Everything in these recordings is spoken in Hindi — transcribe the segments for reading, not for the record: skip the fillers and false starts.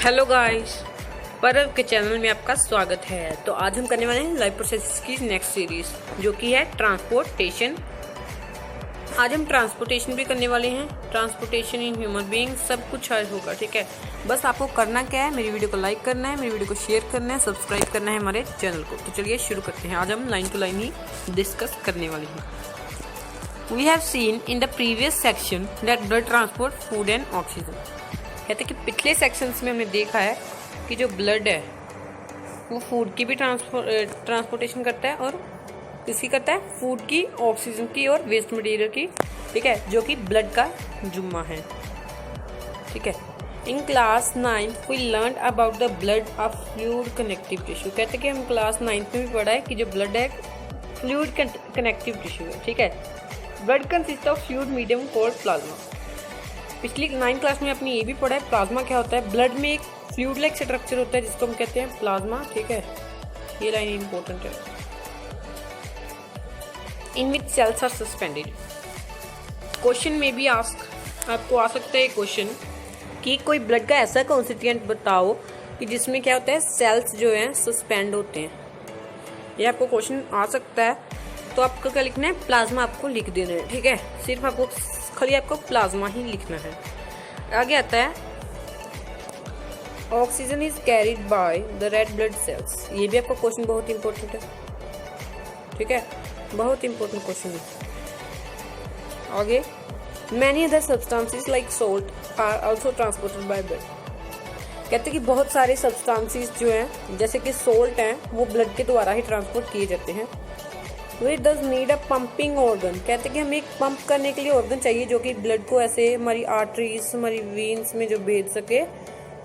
हेलो गाइस, परव के चैनल में आपका स्वागत है। तो आज हम करने वाले हैं लाइफ प्रोसेस की नेक्स्ट सीरीज जो कि है ट्रांसपोर्टेशन। आज हम ट्रांसपोर्टेशन भी करने वाले हैं, ट्रांसपोर्टेशन इन ह्यूमन बीइंग, सब कुछ आज होगा। ठीक है, बस आपको करना क्या है, मेरी वीडियो को लाइक करना है, मेरी वीडियो को शेयर करना है, सब्सक्राइब करना है हमारे चैनल को। तो चलिए शुरू करते हैं। आज हम लाइन टू लाइन ही डिस्कस करने वाले हैं। We have seen in the previous section that blood transport food and oxygen। कहते हैं कि पिछले सेक्शंस में हमने देखा है कि जो ब्लड है वो फूड की भी ट्रांसपोर्टेशन करता है और किसकी करता है, फूड की, ऑक्सीजन की और वेस्ट मटेरियल की। ठीक है, जो कि ब्लड का जुम्मा है। ठीक है, in class 9 we learn about the blood of fluid connective tissue. कहते हैं कि हम क्लास 9 में भी पढ़ा है कि जो ब्लड है फ्लूइड कनेक्टिव टिश्यू है। ठीक है, blood consist of fluid medium called plasma. पिछली 9 क्लास में आपने ये भी पढ़ा है प्लाज्मा क्या होता है। ब्लड में एक फ्लूइड लाइक स्ट्रक्चर होता है जिसको हम कहते हैं प्लाज्मा। ठीक है, ये लाइन इंपॉर्टेंट है। इन विच सेल्स आर सस्पेंडेड। क्वेश्चन में भी आपको आ सकता है क्वेश्चन कि कोई ब्लड का ऐसा कॉन्स्टिट्यूएंट बताओ कि जिसमें क्या होता है, सेल्स जो है सस्पेंड होते हैं। ये आपको क्वेश्चन आ सकता है। तो आपको क्या लिखना है, प्लाज्मा आपको लिख देना है। ठीक है, सिर्फ आपको प्लाज्मा ही लिखना है। आगे आता है oxygen is carried by the red blood cells. ये भी आपका क्वेश्चन बहुत इंपॉर्टेंट है। ठीक है, बहुत इंपॉर्टेंट क्वेश्चन है। आगे many other substances like salt are also transported by blood. कहते हैं कि बहुत सारे सब्सटेंसेस जो हैं जैसे कि सोल्ट हैं वो ब्लड के द्वारा ही ट्रांसपोर्ट किए जाते हैं। We does need a pumping organ। कहते हैं कि हमें एक पंप करने के लिए ऑर्गन चाहिए जो कि ब्लड को ऐसे हमारी आर्टरीज, हमारी वेन्स में जो भेज सके।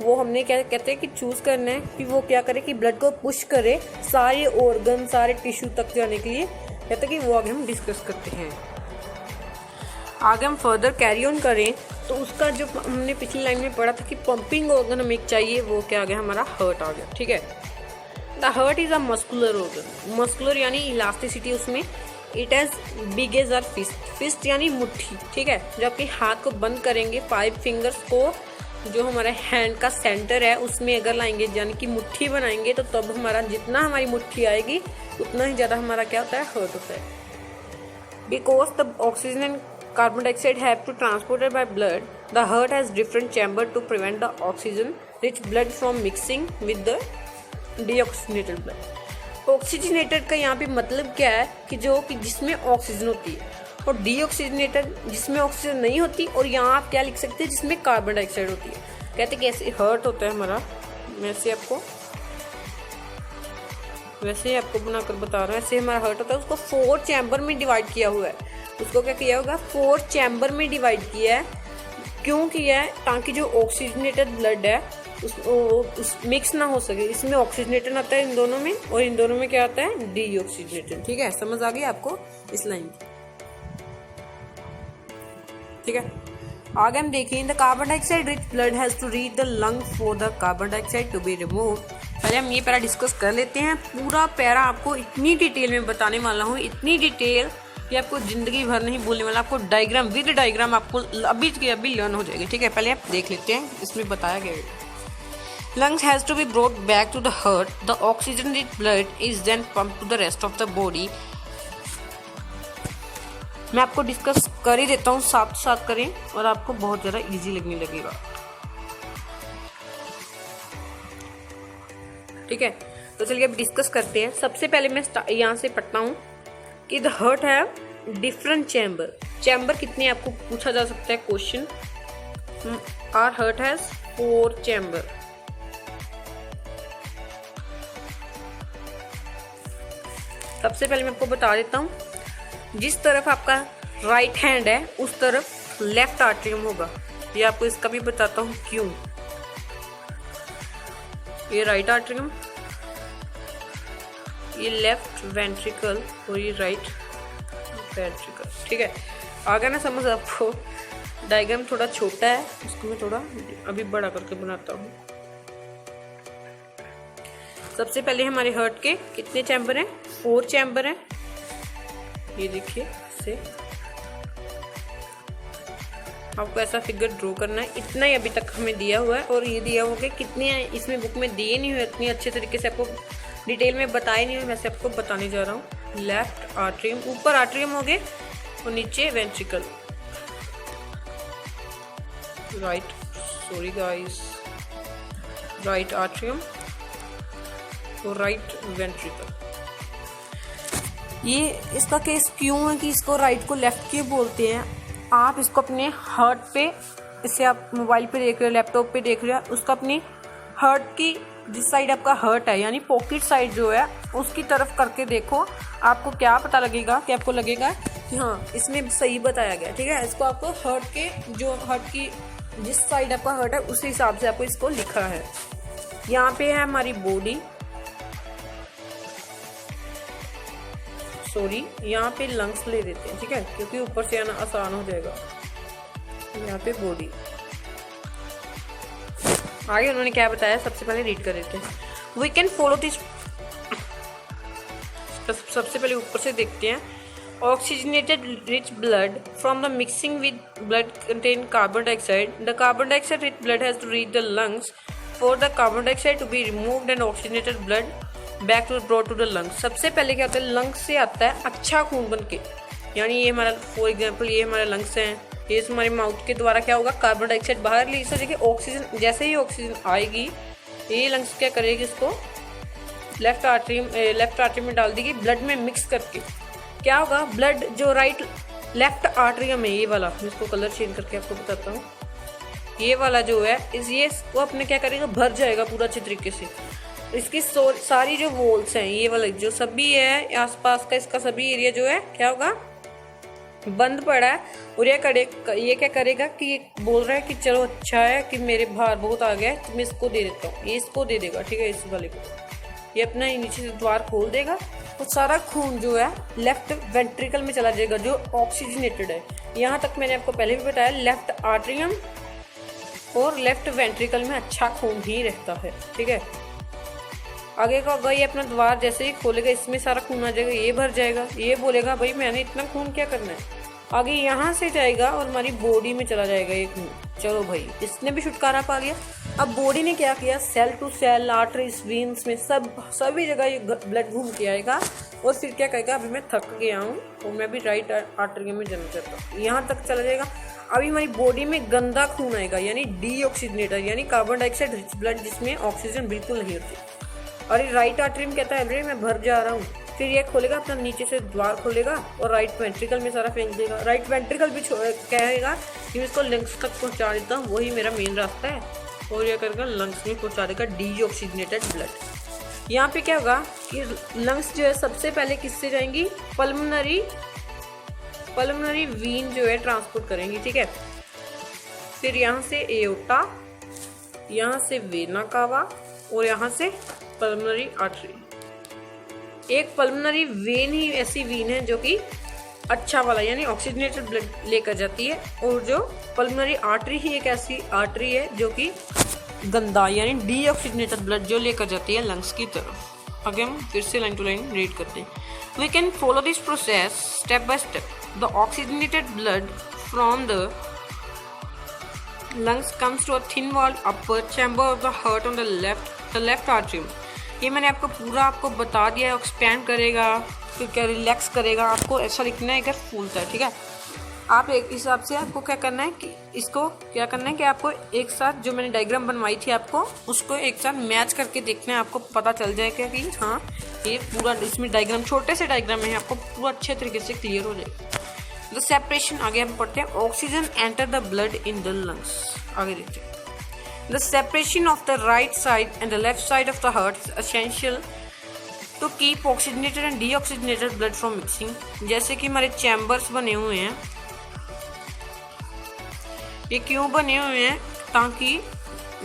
वो हमने क्या कहते हैं कि चूज करना है कि वो क्या करे कि ब्लड को पुश करे सारे ऑर्गन, सारे टिश्यू तक जाने के लिए। कहते हैं कि वो आगे हम डिस्कस करते हैं। आगे हम फर्दर कैरी ऑन करें तो उसका जो हमने पिछली लाइन में पढ़ा था कि पंपिंग ऑर्गन हमें एक चाहिए, वो क्या आ गया, हमारा हार्ट आ गया। ठीक है, the heart is a muscular organ. Muscular यानी इलास्टिसिटी उसमें। It as big as our fist. Fist यानी मुट्ठी। ठीक है, जब आपके हाथ को बंद करेंगे 5 फिंगर्स को जो हमारे हैंड का सेंटर है उसमें अगर लाएंगे यानी कि मुट्ठी बनाएंगे तो तब हमारा जितना हमारी मुट्ठी आएगी उतना ही ज्यादा हमारा क्या होता है, हार्ट होता है। Because the oxygen and carbon dioxide have to transported by blood, the heart has different chamber to prevent the oxygen rich blood from mixing with the deoxygenated blood. Oxygenated का यहाँ पे मतलब क्या है कि जिसमें ऑक्सीजन होती है, और डीऑक्सीजनेटेड जिसमें ऑक्सीजन नहीं होती, और यहाँ आप क्या लिख सकते हैं, जिसमें कार्बन डाइऑक्साइड होती है। कहते हैं कि ऐसे हार्ट होता है हमारा। वैसे आपको बनाकर बता रहा हूँ, ऐसे हमारा हार्ट होता है। उसको 4 चैम्बर में डिवाइड किया हुआ है। उसको क्या किया होगा, 4 चैम्बर में डिवाइड किया है। क्यों किया है, ताकि जो ऑक्सीजनेटेड ब्लड है उस मिक्स ना हो सके। इसमें ऑक्सीजनेटेड आता है इन दोनों में, और इन दोनों में क्या आता है, डीऑक्सीजनेटेड। ठीक है, समझ आ गई आपको इस लाइन की। ठीक है, आगे हम देखें the carbon dioxide rich blood has to reach the lung for the carbon dioxide to be remove. पहले हम ये पैरा डिस्कस कर लेते हैं। पूरा पैरा आपको इतनी डिटेल में बताने वाला हूँ, इतनी डिटेल कि आपको जिंदगी भर नहीं भूलने वाला। आपको डायग्राम विद डायग्राम आपको अभी की अभी लर्न हो जाएगी। ठीक है, पहले आप देख लेते हैं इसमें बताया गया है। Lungs has to be brought back to the heart. The oxygen-rich blood is then pumped to the rest of the body. मैं आपको डिस्कस कर ही देता हूँ, साथ साथ करें और आपको बहुत ज़्यादा इजी लगने लगेगा। ठीक है, तो चलिए अब डिस्कस करते हैं। सबसे पहले मैं यहाँ से पढ़ता हूँ कि द हार्ट है डिफरेंट चैम्बर। चैम्बर कितने आपको पूछा जा सकता है question. Our heart has 4 chamber. सबसे पहले मैं आपको बता देता हूँ, जिस तरफ आपका राइट हैंड है उस तरफ लेफ्ट आर्टरियम होगा। ये आपको इसका भी बताता हूँ क्यों। ये राइट आर्टरियम, ये लेफ्ट वेंट्रिकल और ये राइट वेंट्रिकल। ठीक है, आगे ना समझ आपको। डायग्राम थोड़ा छोटा है, उसको मैं थोड़ा अभी बड़ा करके बनाता हूँ। सबसे पहले हमारे हार्ट के कितने चैम्बर हैं, 4 चैम्बर हैं। ये देखिए से आपको ऐसा फिगर ड्रॉ करना है। इतना ही अभी तक हमें दिया हुआ है, और ये दिया हुआ कि कितने इसमें बुक में दिए नहीं हुए, इतनी अच्छे तरीके से आपको डिटेल में बताए नहीं हुए, मैं आपको बताने जा रहा हूँ। लेफ्ट आर्ट्रियम, ऊपर आर्ट्रियम हो गए और नीचे ventricle, right, sorry guys, right atrium और राइट वेंट्रिकल। ये इसका केस क्यों है कि इसको राइट को लेफ्ट क्यों बोलते हैं? आप इसको अपने हार्ट पे, इसे आप मोबाइल पे देख रहे हो, लैपटॉप पे देख रहे हो, उसका अपनी हार्ट की जिस साइड आपका हार्ट है यानी पॉकेट साइड जो है उसकी तरफ करके देखो, आपको क्या पता लगेगा कि आपको लगेगा कि हाँ इसमें सही बताया गया। ठीक है, इसको आपको हार्ट के जो हार्ट की जिस साइड आपका हार्ट है उस हिसाब से आपको इसको लिखा है। यहाँ पे है हमारी बॉडी, सॉरी यहाँ पे लंग्स ले देते हैं, ठीक है, क्योंकि ऊपर से आना आसान हो जाएगा। यहाँ पे बॉडी, आगे उन्होंने क्या बताया सबसे पहले रीड कर देते हैं। वी कैन फॉलो दिस, सबसे पहले ऊपर से देखते हैं। Oxygenated rich blood from the mixing with blood contain carbon dioxide, the carbon dioxide rich blood has to reach the lungs for the carbon dioxide to be removed and oxygenated blood back to brought to the lungs. सबसे पहले क्या होता है, लंग्स से आता है अच्छा खून बन के, यानी ये हमारा फॉर एग्जांपल ये हमारे लंग्स हैं, ये हमारे माउथ के द्वारा क्या होगा, कार्बन डाइऑक्साइड बाहर ली। इसे देखिए ऑक्सीजन, जैसे ही ऑक्सीजन आएगी ये लंग्स क्या करेगी, इसको लेफ्ट आर्टरी में डाल देगी, ब्लड में मिक्स करके क्या होगा, ब्लड जो राइट लेफ्ट आर्टरियम है ये वाला, मैं इसको कलर चेंज करके आपको बताता हूँ, ये वाला जो है ये इसको अपने क्या करेगा, भर जाएगा पूरा अच्छे तरीके से। इसकी सारी जो वॉल्स हैं ये वाला जो सभी है आसपास का, इसका सभी एरिया जो है क्या होगा, बंद पड़ा है। और ये क्या करेगा कि ये बोल रहा है कि चलो अच्छा है कि मेरे बाहर बहुत आ गया है तो मैं इसको दे देता हूँ, ये इसको दे देगा, ठीक है, इस वाले को ये अपना नीचे से द्वार खोल देगा तो सारा खून जो है लेफ्ट वेंट्रिकल में चला जाएगा जो ऑक्सीजनेटेड है। यहाँ तक मैंने आपको पहले भी बताया, लेफ्ट आर्टरियम और लेफ्ट वेंट्रिकल में अच्छा खून ही रहता है, ठीक है। आगे का होगा, ये अपना द्वार जैसे ही खोलेगा इसमें सारा खून आ जाएगा, ये भर जाएगा, ये बोलेगा भाई मैंने इतना खून क्या करना है, आगे यहाँ से जाएगा और हमारी बॉडी में चला जाएगा ये खून। चलो भाई इसने भी छुटकारा पा लिया। अब बॉडी ने क्या किया, cell to cell, arteries, veins में सभी जगह ये ब्लड घूम के आएगा और फिर क्या कहेगा, अभी मैं थक गया हूँ और मैं भी राइट आर्टरी में जाना चाहता हूँ, यहाँ तक चला जाएगा। अभी हमारी बॉडी में गंदा खून आएगा यानी डीऑक्सीजनेटेड यानी कार्बन डाइऑक्साइड रिच ब्लड जिसमें ऑक्सीजन बिल्कुल नहीं होती। और ये राइट आर्टरी में कहता है अरे मैं भर जा रहा हूँ, फिर ये खोलेगा अपना नीचे से द्वार खोलेगा और राइट वेंट्रिकल में सारा फेंक देगा। राइट वेंट्रिकल भी कहेगा कि मैं इसको लंग्स तक पहुँचा देता हूँ, वही मेरा मेन रास्ता है, और ये करेगा लंग्स में पहुँचा देगा डीऑक्सीजनेटेड ब्लड। यहाँ पे क्या होगा कि लंग्स जो है सबसे पहले किससे जाएंगी, पल्मोनरी वीन जो है ट्रांसपोर्ट करेंगी, ठीक है। फिर यहाँ से एओर्टा, यहाँ से वेना कावा और यहाँ से पल्मोनरी आर्टरी। एक पल्मोनरी वेन ही ऐसी वीन है जो कि अच्छा वाला यानी ऑक्सीजनेटेड ब्लड लेकर जाती है, और जो पल्मोनरी आर्टरी ही एक ऐसी आर्टरी है जो कि गंदा यानी डीऑक्सीजनेटेड ब्लड जो लेकर जाती है लंग्स की तरफ। आगे हम फिर से लाइन टू लाइन रीड करते हैं। We can follow this process step by step. The oxygenated blood from the lungs comes to a thin walled upper chamber of the heart on the left atrium। ये मैंने आपको पूरा आपको बता दिया है, एक्सपेंड करेगा फिर क्या रिलैक्स करेगा, आपको ऐसा लिखना है अगर फूलता है, ठीक है। आप एक हिसाब से आपको क्या करना है कि इसको क्या करना है कि आपको एक साथ जो मैंने डायग्राम बनवाई थी आपको उसको एक साथ मैच करके देखना है, आपको पता चल जाएगा कि हाँ ये पूरा इसमें डायग्राम छोटे से डायग्राम है, आपको पूरा अच्छे तरीके से क्लियर हो जाएगा। द सेपरेशन, आगे हम पढ़ते हैं, oxygen enter the blood in the lungs. आगे देखते हैं, the separation of the right side and the left side of the heart is essential to keep oxygenated and deoxygenated blood from mixing. जैसे कि हमारे चैम्बर्स बने हुए हैं, ये क्यों बने हुए हैं, ताकि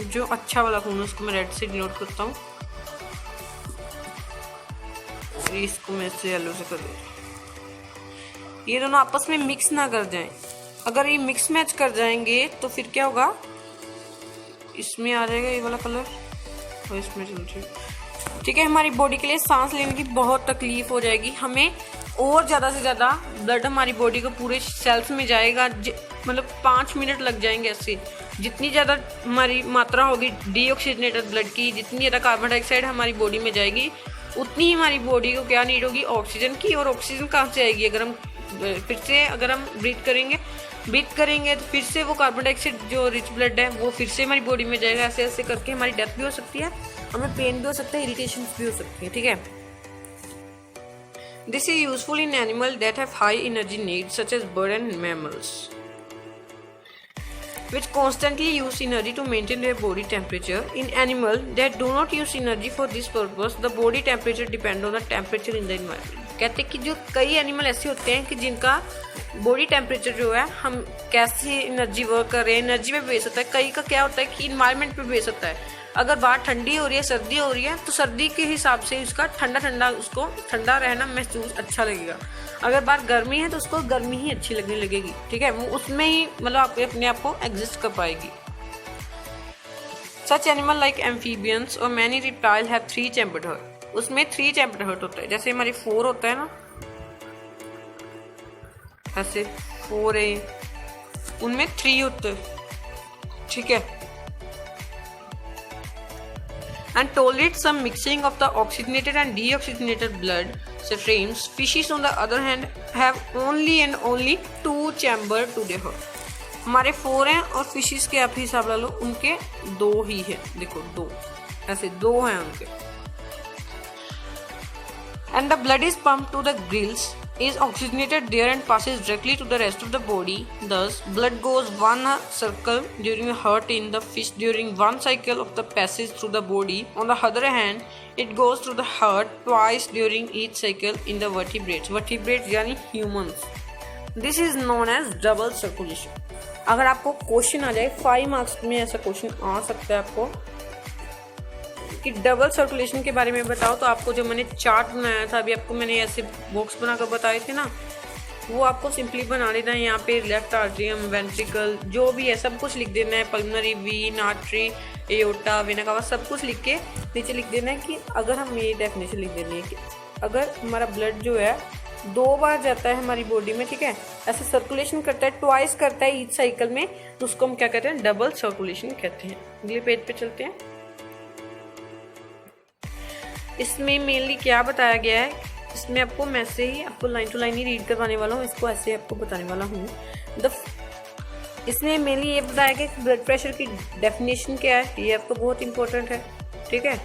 जो अच्छा वाला खून है उसको मैं रेड से डिनोट करता हूँ, इसको मैं इससे येलो से कर देता हूँ, ये दोनों आपस में मिक्स ना कर जाएं। अगर ये मिक्स मैच कर जाएंगे तो फिर क्या होगा, इसमें आ जाएगा ये वाला कलर और इसमें चल जाएगा, ठीक है। हमारी बॉडी के लिए सांस लेने की बहुत तकलीफ हो जाएगी, हमें और ज़्यादा से ज़्यादा ब्लड हमारी बॉडी को पूरे सेल्स में जाएगा, मतलब 5 मिनट लग जाएंगे ऐसे। जितनी ज़्यादा हमारी मात्रा होगी डीऑक्सीजनेटेड ब्लड की, जितनी ज़्यादा कार्बन डाइऑक्साइड हमारी बॉडी में जाएगी, उतनी ही हमारी बॉडी को क्या नीड होगी, ऑक्सीजन की। और ऑक्सीजन कहाँ से आएगी, अगर हम फिर से अगर हम ब्रीथ करेंगे तो फिर से वो कार्बन डाइऑक्साइड जो रिच ब्लड है वो फिर से हमारी बॉडी में जाएगा। ऐसे ऐसे करके हमारी डेथ भी हो सकती है, हमें पेन भी हो सकता है, इरिटेशन भी हो सकती है, ठीक है। This is useful in animal that have high energy needs such as bird and mammals which constantly use energy to maintain their body temperature. In animals that do not use energy for this purpose, the body temperature depends on the temperature in the environment. कहते हैं कि जो कई एनिमल ऐसे होते हैं कि जिनका बॉडी टेम्परेचर जो है, हम कैसी एनर्जी वर्क कर रहे हैं, एनर्जी पे बेस होता है। कई का क्या होता है कि इन्वायरमेंट पे बेस होता है। अगर बाहर ठंडी हो रही है, सर्दी हो रही है, तो सर्दी के हिसाब से उसका ठंडा उसको ठंडा रहना महसूस अच्छा लगेगा। अगर बाहर गर्मी है तो उसको गर्मी ही अच्छी लगने लगेगी, ठीक है। वो उसमें ही मतलब आप अपने आप को एग्जिस्ट कर पाएगी। सच एनिमल लाइक एम्फीबियंस और many reptile have 3 chambered heart. उसमें 3 चैम्बर्ड हार्ट होता है। जैसे हमारे 4 होता है ना, ऐसे 4 है, उनमें 3 होते हैं, ठीक है। And tolerate some mixing of the oxygenated and deoxygenated blood streams. Fishes on the other hand have only and only 2 chamber to their heart. हमारे 4 हैं और फिशेस के आप हिसाब ला लो, उनके 2 ही है। देखो 2 ऐसे 2 हैं उनके। And the blood is pumped to the gills, is oxygenated there and passes directly to the rest of the body. Thus, blood goes one circle during the heart in the fish during one cycle of the passage through the body. On the other hand, it goes through the heart twice during each cycle in the vertebrates. Vertebrates यानी humans. This is known as double circulation. अगर आपको क्वेश्चन आ जाए 5 मार्क्स में, ऐसा क्वेश्चन आ सकता है आपको कि डबल सर्कुलेशन के बारे में बताओ, तो आपको जो मैंने चार्ट बनाया था, अभी आपको मैंने ऐसे बॉक्स बनाकर बताए थे ना, वो आपको सिंपली बना लेना है। यहाँ पे लेफ्ट आर्ट्रियम, वेंट्रिकल, जो भी है सब कुछ लिख देना है। Pulmonary, vein, artery, aorta, vena cava, सब कुछ लिख के नीचे लिख देना है कि अगर हम ये डेफिनेशन लिख देनी है कि अगर हमारा ब्लड जो है 2 बार जाता है हमारी बॉडी में, ठीक है, ऐसे सर्कुलेशन करता है, ट्वाइस करता है ईच साइकिल में, तो उसको हम क्या कहते हैं, डबल सर्कुलेशन कहते हैं। अगले पेज पे चलते हैं। इसमें मेनली क्या बताया गया है, इसमें आपको मैं से ही आपको लाइन टू लाइन ही रीड करवाने वाला हूँ, इसको ऐसे आपको बताने वाला हूँ। इसमें मेनली ये बताया गया कि ब्लड प्रेशर की डेफिनेशन क्या है, ये आपको बहुत इंपॉर्टेंट है, ठीक है।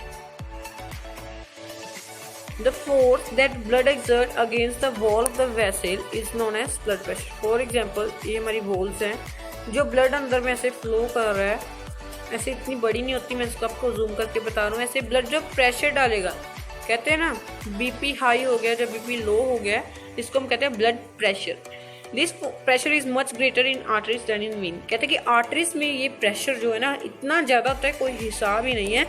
The force that blood exert against the wall of the vessel is known as blood pressure. For example, ये हमारी वॉल्स हैं, जो ब्लड अंदर में ऐसे फ्लो कर रहा है, ऐसे इतनी बड़ी नहीं होती, मैं इसको आपको जूम करके बता रहा हूँ। ऐसे ब्लड जो प्रेशर डालेगा, कहते हैं ना बीपी हाई हो गया, जब बीपी लो हो गया, इसको हम कहते हैं blood pressure. This pressure is much greater in arteries than in vein. कहते हैं कि आर्टरीज में ये प्रेशर जो है ना इतना ज़्यादा होता है, कोई हिसाब ही नहीं है,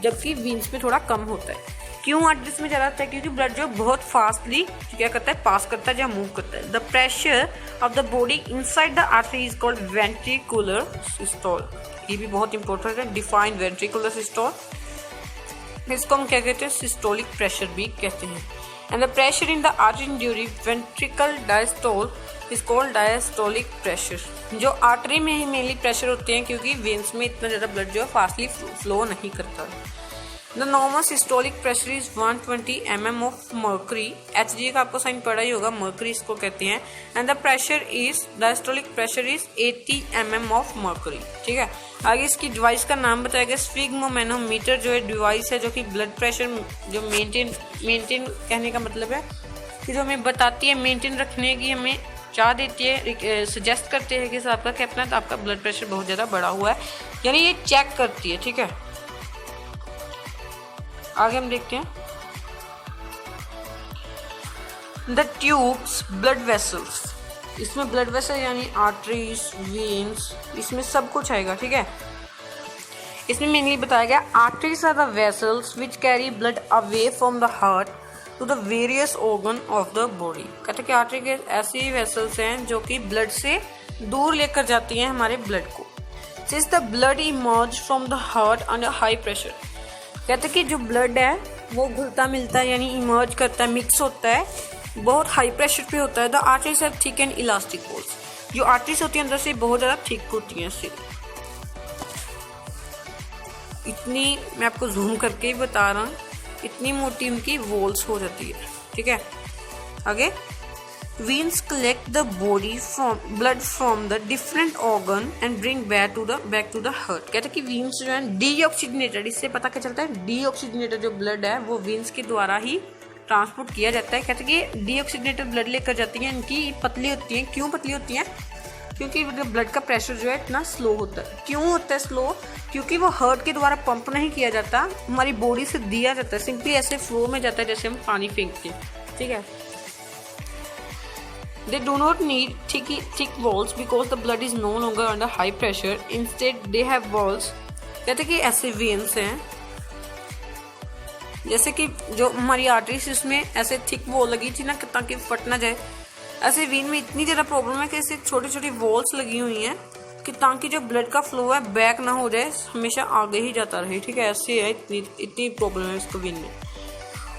जबकि वीन्स में थोड़ा कम होता है। क्यों आर्टरीज में ज़्यादा होता है? क्योंकि ब्लड जो बहुत फास्टली क्या करता है, पास करता है या मूव करता है। The pressure of the body inside the artery is called ventricular systole. ये भी बहुत इंपॉर्टेंट है, डिफाइन वेंट्रिकुलर सिस्टोल। इसको हम क्या कहते हैं, सिस्टोलिक प्रेशर भी कहते हैं। And the pressure in the artery during ventricle diastole is called diastolic pressure. जो आर्टरी में ही मेनली प्रेशर होते हैं, क्योंकि वेन्स में इतना ज़्यादा ब्लड जो है फास्टली फ्लो नहीं करता। The normal systolic pressure is 120 mm of mercury. Hg का आपको साइन पढ़ा ही होगा, मर्करी इसको कहते हैं। And the pressure is diastolic pressure is 80 mm of mercury, ठीक है। आगे इसकी डिवाइस का नाम बताया गया, स्फिग्मोमेनोमीटर जो है डिवाइस है, जो कि ब्लड प्रेशर जो मेंटेन कहने का मतलब है कि जो हमें बताती है मेंटेन रखने की, हमें चाह देती है, सजेस्ट करते हैं कि आपका क्या अपना, तो आपका ब्लड प्रेशर बहुत ज़्यादा बढ़ा हुआ है, यानी ये चेक करती है, ठीक है। आगे हम देखते हैं द ट्यूब्स, ब्लड वेसल्स। इसमें ब्लड वेसल यानी आर्टरीज, वेन्स, इसमें सब कुछ आएगा, ठीक है। इसमें मेनली बताया गया arteries are the vessels which carry blood away from the heart to the various organ of the body. कहते हैं कि आर्टरी के ऐसी वेसल्स हैं जो कि ब्लड से दूर लेकर जाती हैं हमारे ब्लड को। Since the blood emerge from the heart under high pressure. कहते हैं कि जो ब्लड है वो घुलता मिलता है, यानी इमर्ज करता है, मिक्स होता है, बहुत हाई प्रेशर पे होता है। The arteries have thick and elastic walls. जो आर्टरीज होती है अंदर से बहुत ज़्यादा थिक होती हैं, इससे इतनी, मैं आपको जूम करके ही बता रहा हूँ, इतनी मोटी उनकी वॉल्स हो जाती है। ठीक है, आगे veins collect the body from blood from the different organ and bring back to the heart। कहते हैं कि veins जो है डीऑक्सीजनेटेड, इससे पता क्या चलता है, डीऑक्सीजनेटेड जो ब्लड है वो veins के द्वारा ही ट्रांसपोर्ट किया जाता है। कहते हैं कि डीऑक्सीजनेटेड ब्लड लेकर जाती हैं, इनकी पतली होती हैं। क्यों पतली होती हैं? क्योंकि ब्लड का प्रेशर जो है इतना स्लो होता है। क्यों होता है स्लो? क्योंकि वो हार्ट के द्वारा पंप नहीं किया जाता, हमारी बॉडी से दिया जाता है, सिंपली ऐसे फ्लो में जाता है जैसे हम पानी फेंकते हैं। ठीक है, they do not need thick walls because the blood is no longer under high pressure, instead they have walls। कहते हैं कि ऐसे वेन्स हैं जैसे कि जो हमारी आर्टरीज, इसमें ऐसे थिक वॉल लगी थी ना ताकि फट ना जाए, ऐसे वेन में इतनी ज़्यादा प्रॉब्लम है कि ऐसे छोटी छोटी वॉल्स लगी हुई हैं कि ताकि जो ब्लड का फ्लो है बैक ना हो जाए, हमेशा आगे ही जाता रहे। ठीक है, ऐसे है, इतनी प्रॉब्लम है इसको वेन में।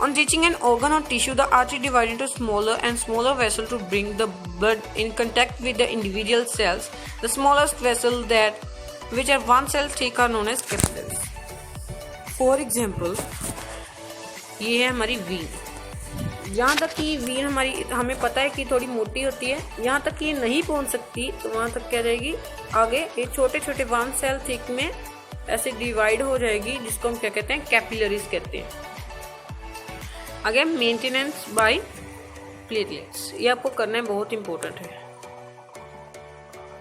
On reaching an organ or tissue, the artery divided into smaller and smaller vessels to bring the blood in contact with the individual cells. The smallest vessels which are one cell thick are known as capillaries. For example, ये है हमारी वीन। जहाँ तक कि वीन हमारी, हमें पता है कि थोड़ी मोटी होती है, यहाँ तक ये नहीं पहुँच सकती, तो वहाँ तक क्या जाएगी आगे, ये छोटे छोटे वन सेल थिक में ऐसे डिवाइड हो जाएगी, जिसको हम क्या कहते हैं, कैपिलरीज कहते हैं। आगे मेंटेनेंस बाय प्लेटलेट्स, ये आपको करना है, बहुत इंपॉर्टेंट है।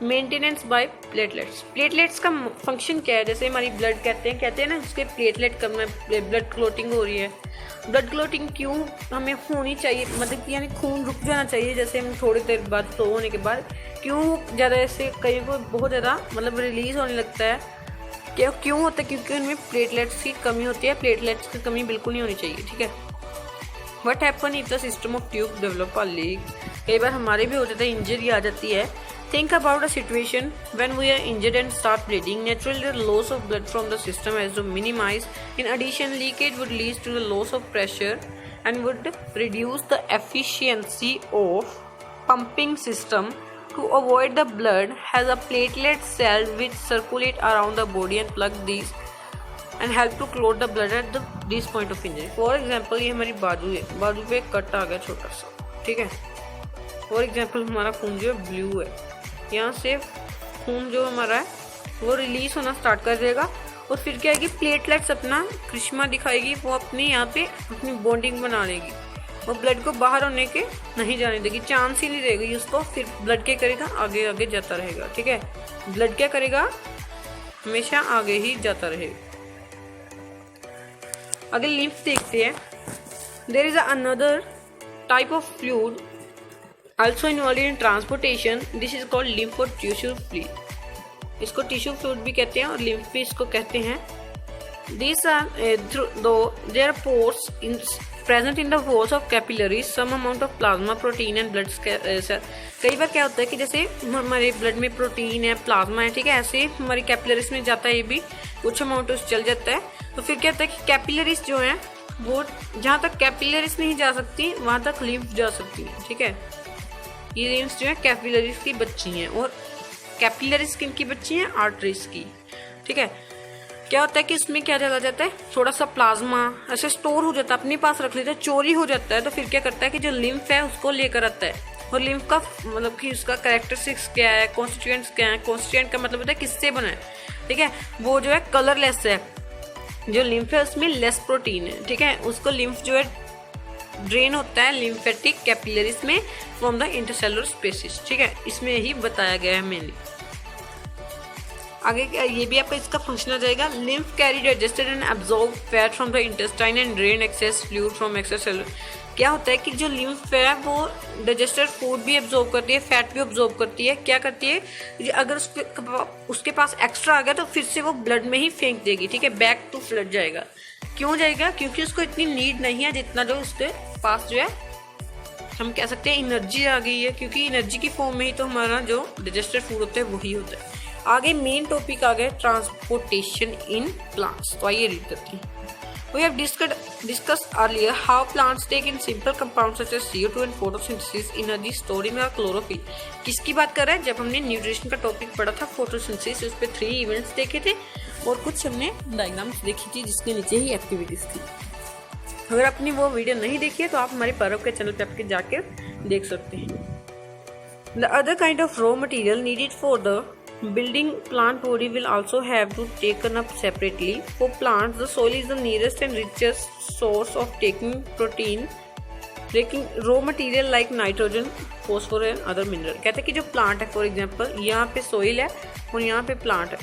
मेंटेनेंस बाय प्लेटलेट्स, प्लेटलेट्स का फंक्शन क्या है? जैसे हमारी ब्लड कहते हैं ना, उसके प्लेटलेट कम है, ब्लड क्लोटिंग हो रही है। ब्लड क्लोटिंग क्यों हमें होनी चाहिए, मतलब कि यानी खून रुक जाना चाहिए जैसे हम थोड़ी देर बाद फ्लो होने के बाद, क्यों ज़्यादा ऐसे कहीं को बहुत ज़्यादा मतलब रिलीज होने लगता है, क्यों होता है? क्योंकि उनमें प्लेटलेट्स की कमी होती है। प्लेटलेट्स की कमी बिल्कुल नहीं होनी चाहिए। ठीक है, What happen if the system of tube develop a leak? कई बार हमारे भी हो जाता है, इंजरी आ जाती है। Think about a situation when we are injured and start bleeding. Naturally, the loss of blood from the system has to minimize. In addition, leakage would lead to the loss of pressure and would reduce the efficiency of pumping system. To avoid the blood, has a platelet cell which circulate around the body and plug these and help to clot the blood at this point of injury. For example, ये हमारी बाजू है, बाजू पे कट आ गया छोटा सा। ठीक है, फॉर एग्जाम्पल हमारा खून जो है ब्लू है, यहाँ से खून जो हमारा है वो रिलीज होना स्टार्ट कर देगा, और फिर क्या है कि प्लेटलेट्स अपना करिश्मा दिखाएगी, वो अपने यहाँ पे अपनी बॉन्डिंग बना लेगी, वो ब्लड को बाहर होने के नहीं जाने देगी, चांस ही नहीं देगी उसको। फिर ब्लड क्या करेगा, आगे आगे जाता रहेगा। ठीक है, ब्लड क्या करेगा, हमेशा आगे ही जाता रहेगा। अगर लिम्फ देखते हैं, there is another type of fluid also involve in transportation, this is called lymph और टिश्यू फ्लूइड। इसको टिश्यू फ्लूइड भी कहते हैं और लिम्फ भी इसको कहते हैं। These are though there are pores present in the walls of capillaries, some amount of plasma protein and blood cell। कई बार क्या होता है कि जैसे हमारे ब्लड में प्रोटीन है, प्लाज्मा है, ठीक है, ऐसे हमारी कैपिलरीज में जाता है, ये भी कुछ अमाउंट चल जाता है। तो फिर क्या होता है कि कैपिलरीज जो हैं वो जहाँ तक कैपिलरीज नहीं जा सकती वहाँ तक लिम्फ जा सकती है। ठीक है, ये लिम्फ जो है कैपिलरीज की बच्ची हैं, और कैपिलरीज किन की बच्ची हैं, आर्टरीज की। ठीक है, क्या होता है कि इसमें क्या चला जाता है, थोड़ा सा प्लाज्मा ऐसे स्टोर हो जाता है, अपने पास रख लेता है, चोरी हो जाता है। तो फिर क्या करता है कि जो लिम्फ है उसको लेकर आता है, और लिम्फ का मतलब कि उसका कैरेक्टरिस्टिक्स क्या है, कॉन्स्टिट्यूएंट्स क्या है। कॉन्स्टिट्यूएंट का मतलब होता है किससे बना है। ठीक है, वो जो है कलरलेस है, जो लिम्फ है उसमें लेस प्रोटीन है। ठीक है, उसको लिम्फ जो है ड्रेन होता है लिम्फेटिक कैपिलरीज में फ्रॉम द इंटरसेलुलर स्पेसिस। ठीक है, इसमें यही बताया गया है मेनली। आगे ये भी आपका इसका फंक्शन आ जाएगा। Lymph carry digested and absorb fat from the intestine and drain access fluid from extracellular. क्या होता है कि जो लिम्फ है वो डाइजेस्टेड फूड भी एब्जॉर्ब करती है, फैट भी एब्जॉर्ब करती है। क्या करती है, अगर उसके पास एक्स्ट्रा आ गया तो फिर से वो ब्लड में ही फेंक देगी। ठीक है, बैक टू फ्लड जाएगा। क्यों जाएगा, क्योंकि उसको इतनी नीड नहीं है जितना जो उसके पास जो है हम कह सकते हैं एनर्जी आ गई है, क्योंकि एनर्जी की फॉर्म में ही तो हमारा जो डाइजेस्टेड फूड होता है वही होता है। आगे मेन टॉपिक आ गया ट्रांसपोर्टेशन इन प्लांट्स। तो आइए रीड करते हैं। We have discussed earlier how plants take in simple compounds such as CO2 and photosynthesis, energy stored in our chlorophyll. किसकी बात कर रहा है? जब हमने न्यूट्रिशन का टॉपिक पढ़ा था फोटोसिंथेसिस, उस पे 3 इवेंट्स देखे थे और कुछ हमने डायग्राम्स देखी थी जिसके नीचे ही एक्टिविटीज थी। अगर आपने वो वीडियो नहीं देखी है तो आप हमारे परब के चैनल पे आपके जाकर देख सकते हैं। The other kind of raw material needed for the building plant body will also have to taken up separately. For plants, the soil is the nearest and richest source of taking raw material like nitrogen, phosphorus and other mineral. कहते हैं कि जो प्लांट है, फॉर एग्जांपल यहाँ पे सोइल है और यहाँ पे प्लांट है।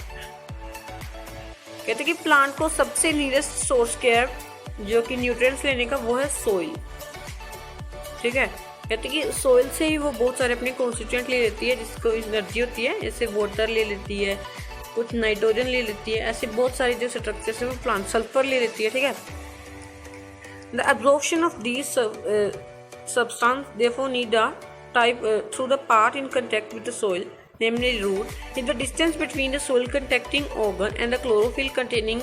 कहते हैं कि प्लांट को सबसे नियरेस्ट सोर्स क्या है जो कि न्यूट्रिएंट्स लेने का, वो है सोइल। ठीक है, कहते हैं कि सोइल से ही वो बहुत सारे अपने कॉन्स्टिट्यूएंट ले लेती है जिसको एनर्जी होती है, जैसे वाटर ले लेती है, कुछ नाइट्रोजन ले लेती है, ऐसे बहुत सारे जो स्ट्रक्चर्स है वो प्लांट सल्फर ले लेती है। ठीक है, the absorption of these substance therefore need a type through the part in contact with the soil, namely root. If the distance between the soil contacting organ and the chlorophyll containing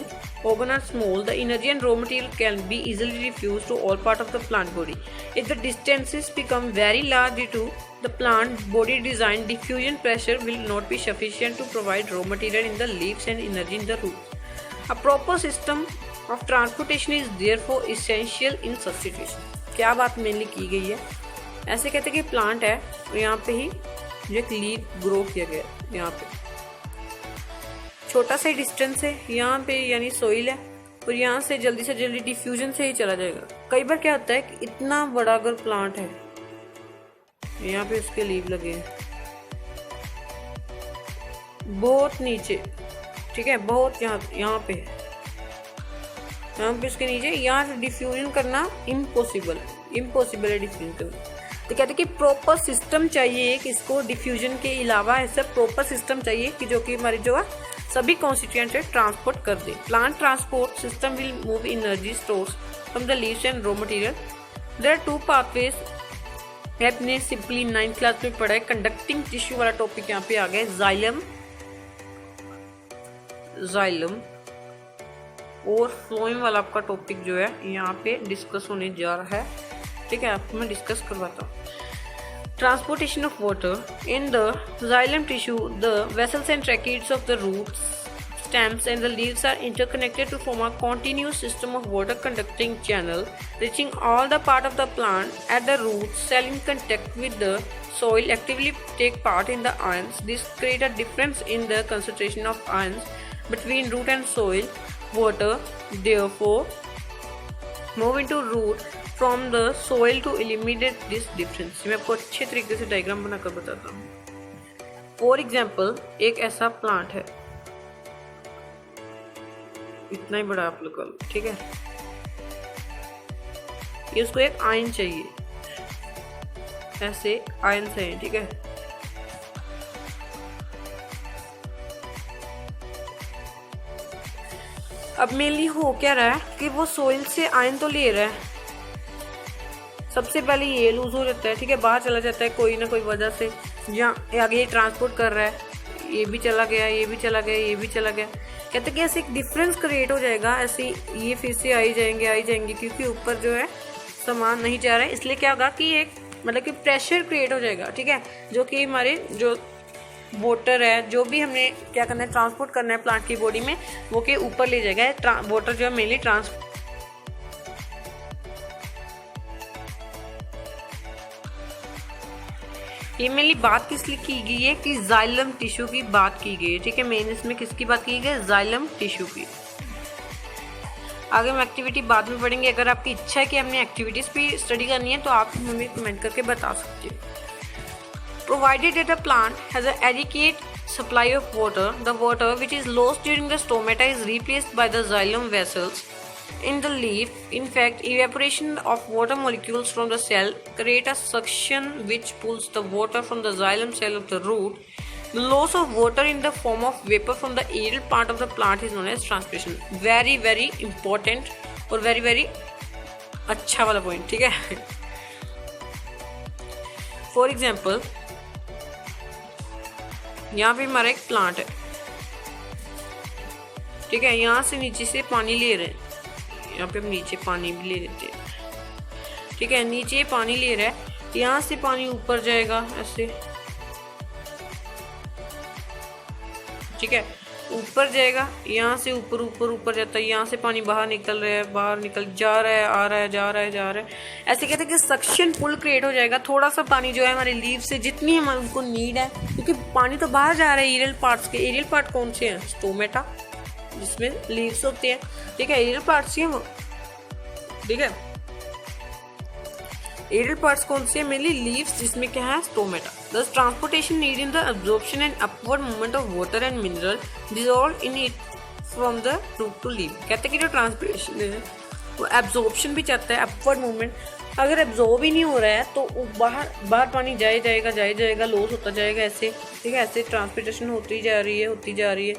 organ are small, the energy and raw material can be easily diffused to all part of the plant body. If the distances become very large due to the plant body design, diffusion pressure will not be sufficient to provide raw material in the leaves and energy in the roots. A proper system of transportation is therefore essential in such situation. क्या बात मेनली की गई है? ऐसे कहते हैं कि प्लांट है और यहाँ पे ही एक लीफ ग्रो किया गया, यहाँ पे छोटा सा डिस्टेंस है, यहाँ पे यानी सोइल है और यहाँ से जल्दी डिफ्यूजन से ही चला जाएगा। कई बार क्या होता है कि इतना बड़ा अगर प्लांट है, यहाँ पे उसके लीफ लगे हैं बहुत नीचे, ठीक है, बहुत यहाँ पे उसके नीचे, यहाँ से डिफ्यूजन करना इम्पॉसिबल है डिफ्यूजन करना। तो कहते हैं कि प्रॉपर सिस्टम चाहिए कि इसको डिफ्यूजन के अलावा ऐसा प्रॉपर सिस्टम चाहिए कि जो कि हमारे जो है सभी कॉन्स्टिट्यूएंट है ट्रांसपोर्ट कर दे। Plant transport system will move energy stores from the leaves and raw material. There are 2 pathways. आपने सिंपली 9th क्लास में पढ़ा है। कंडक्टिंग टिश्यू वाला टॉपिक यहाँ पे आ गया, जाइलम और फ्लोएम वाला आपका टॉपिक जो है यहाँ पे डिस्कस होने जा रहा है। ठीक है, आपको मैं डिस्कस करवाता हूँ। Transportation of water in the xylem tissue, the vessels and tracheids of the roots, stems and the leaves are interconnected to form a continuous system of water conducting channel reaching all the part of the plant. At the roots, cell in contact with the soil actively take part in the ions. This create a difference in the concentration of ions between root and soil. Water therefore move into root from the soil to eliminate this difference. मैं आपको अच्छे तरीके से डायग्राम बनाकर बताता हूँ। फॉर एग्जाम्पल, एक ऐसा प्लांट है, इतना ही बड़ा आप लोग का, ठीक है, ये उसको एक आयन चाहिए, ऐसे आयन चाहिए, ठीक है। अब मेनली हो क्या रहा है कि वो सोइल से आयन तो ले रहा है, सबसे पहले ये लूज हो जाता है, ठीक है, बाहर चला जाता है कोई ना कोई वजह से, जहाँ आगे ये ट्रांसपोर्ट कर रहा है, ये भी चला गया, ये भी चला गया, ये भी चला गया। कहते हैं कि ऐसे एक डिफरेंस क्रिएट हो जाएगा, ऐसे ये फिर से आई जाएंगे क्योंकि ऊपर जो है सामान नहीं जा रहा है, इसलिए क्या होगा कि एक मतलब कि प्रेशर क्रिएट हो जाएगा, ठीक है, जो कि हमारे जो वाटर है, जो भी हमने क्या करना है, ट्रांसपोर्ट करना है प्लांट की बॉडी में, वो के ऊपर ले जाएगा। वाटर जो है मेनली ये मेनली बात किस लिए की गई है कि जाइलम टिश्यू की बात की गई है, ठीक है। मेन इसमें किसकी बात की गई है, जाइलम टिश्यू की। आगे हम एक्टिविटी बाद में पढ़ेंगे। अगर आपकी इच्छा है कि हमने एक्टिविटीज भी स्टडी करनी है तो आप हमें कमेंट करके बता सकते हैं। Provided that a plant has a adequate supply of water, the water which is lost during the stomata is replaced by the xylem vessels in the leaf. In fact, evaporation of water molecules from the cell create a suction which pulls the water from the xylem cell of the root. The loss of water in the form of vapor from the aerial part of the plant is known as transpiration. Very very important और very very अच्छा वाला point, ठीक है। For example, यहाँ पे हमारा एक प्लांट है, ठीक है, यहाँ से नीचे से पानी ले रहे हैं, यहाँ पे हम नीचे पानी भी ले लेते हैं, ठीक है। नीचे पानी ले रहा है, यहाँ से पानी ऊपर जाएगा ऐसे, ठीक है, ऊपर जाएगा, यहाँ से ऊपर ऊपर ऊपर जाता है, यहाँ से पानी बाहर निकल रहा है, बाहर निकल जा रहा है, आ रहा है, जा रहा है, जा रहा है। ऐसे कहते हैं कि सक्शन पुल क्रिएट हो जाएगा। थोड़ा सा पानी जो है हमारे लीव से जितनी हमारे उनको नीड है, क्योंकि पानी तो बाहर जा रहा है एरियल पार्ट्स के। एरियल पार्ट कौन से हैं? स्टोमेटा, जिसमें लीव्स होते हैं, ठीक है, एरियल पार्ट्स ही हैं वो, ठीक है। एरियल पार्ट्स कौन से हैं? मेनली लीव्स, जिसमें क्या है? Stomata. The transportation need in the absorption and upward movement of water and mineral dissolve in it from the root to leave. कहते हैं कि जो ट्रांसपोर्टेशन है वो एब्जॉर्प्शन भी चाहता है, अपवर्ड मूवमेंट। अगर एब्जॉर्ब ही नहीं हो रहा है तो बाहर पानी जाएगा, लॉस होता जाएगा ऐसे, ठीक है। ऐसे ट्रांसपोर्टेशन होती जा रही है,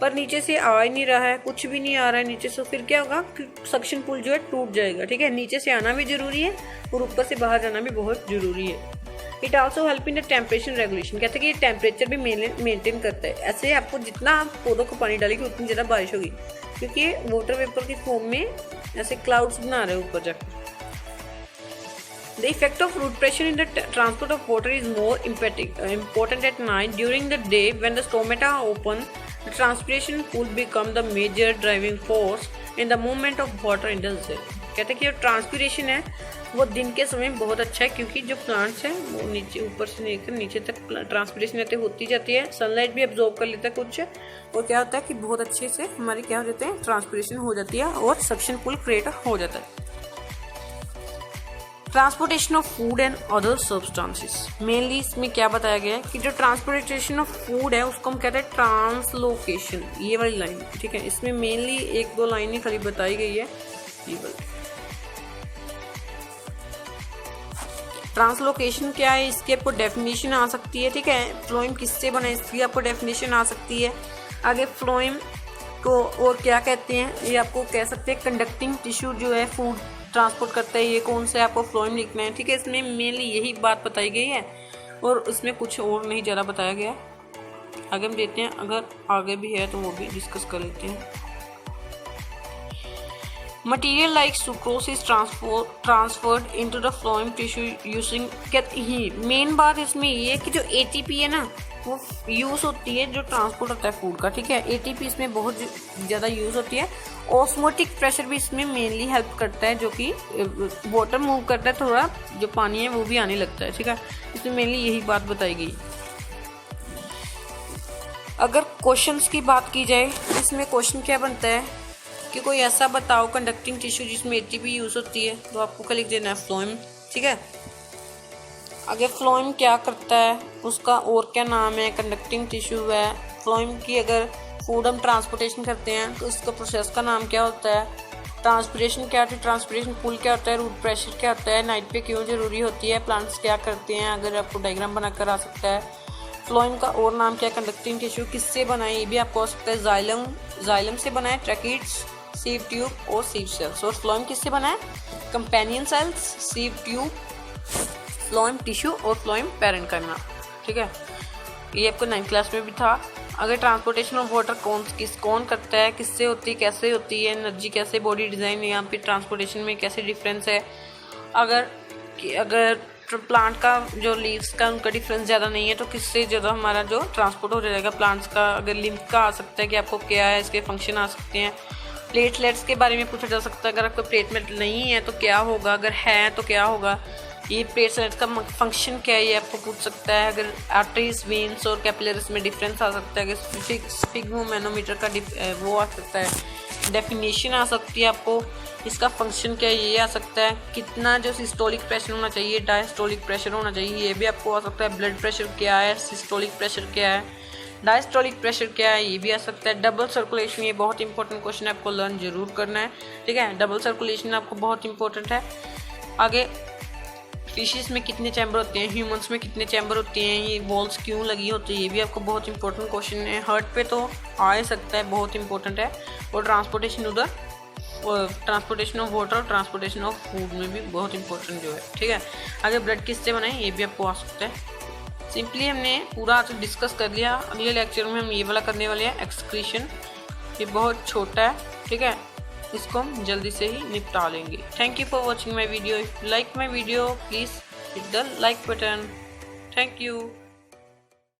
पर नीचे से आ ही नहीं रहा है, कुछ भी नहीं आ रहा है नीचे से। फिर क्या होगा? सक्शन पुल जो है टूट जाएगा, ठीक है। नीचे से आना भी जरूरी है और ऊपर से बाहर जाना भी बहुत जरूरी है। It also help in the temperature regulation. कहते हैं कि ये टेम्परेचर भी मेंटेन करता है। ऐसे आपको जितना आप पौधों को पानी डालेंगे उतनी ज़्यादा बारिश होगी, क्योंकि ये वाटर वेपर की फॉर्म में ऐसे क्लाउड्स बना रहे हैं ऊपर जाकर। The effect of root pressure in the transport of water is more important at night. During the day, when the stomata are open, the transpiration pool become the major driving force in the movement of water in the cell. कहते हैं कि जो ट्रांसपिरेशन है वो दिन के समय बहुत अच्छा है, क्योंकि जो प्लांट्स हैं वो नीचे, ऊपर से लेकर नीचे तक ट्रांसपिरेशन रहते होती जाती है। सनलाइट भी एब्जॉर्ब कर लेता है कुछ, और क्या होता है कि बहुत अच्छे से हमारे क्या हो जाते हैं? ट्रांसपिरेशन हो जाती है और सक्शन पुल क्रिएट हो जाता है। Transportation of food and other substances, mainly इसमें क्या बताया गया है कि जो ट्रांसपोर्टेशन ऑफ फूड है उसको हम कहते हैं ट्रांसलोकेशन। ये वाली लाइन, ठीक है, इसमें मेनली एक दो लाइन ही खाली बताई गई है। ये वाली ट्रांसलोकेशन क्या है, इसकी आपको डेफिनेशन आ सकती है, ठीक है। फ्लोएम किससे बना है, इसकी आपको डेफिनेशन आ सकती है। आगे फ्लोएम को और क्या कहते हैं, ये आपको कह सकते हैं कंडक्टिंग टिश्यू जो है फूड ट्रांसपोर्ट करता है। ये कौन सा है, आपको फ्लोएम लिखना है, ठीक है। इसमें मेनली यही बात बताई गई है और उसमें कुछ और नहीं ज़्यादा बताया गया। आगे हम देखते हैं, अगर आगे भी है तो वो भी डिस्कस कर लेते हैं। Material like sucrose is transferred into the phloem tissue using, he main बात इसमें ये है कि जो एटीपी है ना वो यूज़ होती है, जो ट्रांसपोर्ट होता है फूड का, ठीक है। एटीपी इसमें बहुत ज़्यादा यूज़ होती है। ऑस्मोटिक प्रेशर भी इसमें मेनली हेल्प करता है, जो कि वाटर मूव करता है, थोड़ा जो पानी है वो भी आने लगता है, ठीक है। इसमें मेनली यही बात बताई गई। अगर क्वेश्चंस की बात की जाए, इसमें क्वेश्चन क्या बनता है कि कोई ऐसा बताओ कंडक्टिंग टिश्यू जिसमें एटीपी यूज़ होती है, तो आपको क्या लिख देना है? फ्लोएम, ठीक है। आगे फ्लोएम क्या करता है, उसका और क्या नाम है? कंडक्टिंग टिश्यू है। फ्लोएम की अगर फूड हम ट्रांसपोर्टेशन करते हैं तो उसका प्रोसेस का नाम क्या होता है? ट्रांसपिरेशन क्या होती है? ट्रांसपिरेशन पुल क्या होता है? रूट प्रेशर क्या होता है? नाइट पे क्यों जरूरी होती है? प्लांट्स क्या करते हैं? अगर आपको डायग्राम बनाकर आ सकता है। फ्लोएम का और नाम क्या है? कंडक्टिंग टिश्यू किससे बना है? ये भी आपको आ सकता है। जाइलम से बना है, ट्रैकिड्स, सीव ट्यूब और सीव सेल्स। और फ्लोएम किससे बना है? Companion cells, sieve tube, phloem tissue और फ्लोएम पैरेन्काइमा, ठीक है। ये आपको 9th क्लास में भी था। अगर ट्रांसपोर्टेशन ऑफ वाटर कौन करता है, किससे होती है, कैसे होती है, एनर्जी कैसे, बॉडी डिज़ाइन, यहाँ पे ट्रांसपोर्टेशन में कैसे डिफरेंस है। अगर प्लांट का जो लीव्स का उनका डिफरेंस ज़्यादा नहीं है तो किससे ज़्यादा हमारा जो ट्रांसपोर्ट हो जाएगा प्लांट्स का। अगर लिम्फ का आ सकता है कि आपको क्या है, इसके फंक्शन आ सकते हैं। प्लेटलेट्स के बारे में पूछा जा सकता है, अगर आपको प्लेटलेट नहीं है तो क्या होगा, अगर है तो क्या होगा। ये प्लेटलेट्स का फंक्शन क्या है ये आपको पूछ सकता है। अगर आर्टरीज, वेन्स और कैपिलरीज में डिफरेंस आ सकता है। अगर स्फिग्मो मैनोमीटर का वो आ सकता है, डेफिनेशन आ सकती है आपको। इसका फंक्शन क्या है ये आ सकता है। कितना जो सिस्टोलिक प्रेशर होना चाहिए, डायस्टोलिक प्रेशर होना चाहिए, ये भी आपको आ सकता है। ब्लड प्रेशर क्या है, सिस्टोलिक प्रेशर क्या है, डायस्टोलिक प्रेशर क्या है, ये भी आ सकता है। डबल सर्कुलेशन, ये बहुत इंपॉर्टेंट क्वेश्चन है, आपको लर्न जरूर करना है, ठीक है। डबल सर्कुलेशन आपको बहुत इंपॉर्टेंट है। आगे फिशेस में कितने चैम्बर होते हैं, ह्यूमंस में कितने चैम्बर होते हैं, ये वॉल्स क्यों लगी होती है, ये भी आपको बहुत इंपॉर्टेंट क्वेश्चन है। हार्ट पे तो आ ही सकता है, बहुत इंपॉर्टेंट है। और ट्रांसपोर्टेशन ऑफ वाटर और ट्रांसपोर्टेशन ऑफ फूड में भी बहुत इंपॉर्टेंट जो है, ठीक है। आगे ब्लड किससे बना है ये भी आपको आ सकता है। सिंपली हमने पूरा आज डिस्कस कर लिया। अगले लेक्चर में हम ये वाला करने वाले हैं, एक्सक्रीशन। ये बहुत छोटा है, ठीक है। इसको हम जल्दी से ही निपटा लेंगे। Thank you for watching my video. If you like my video please hit the like button. Thank you.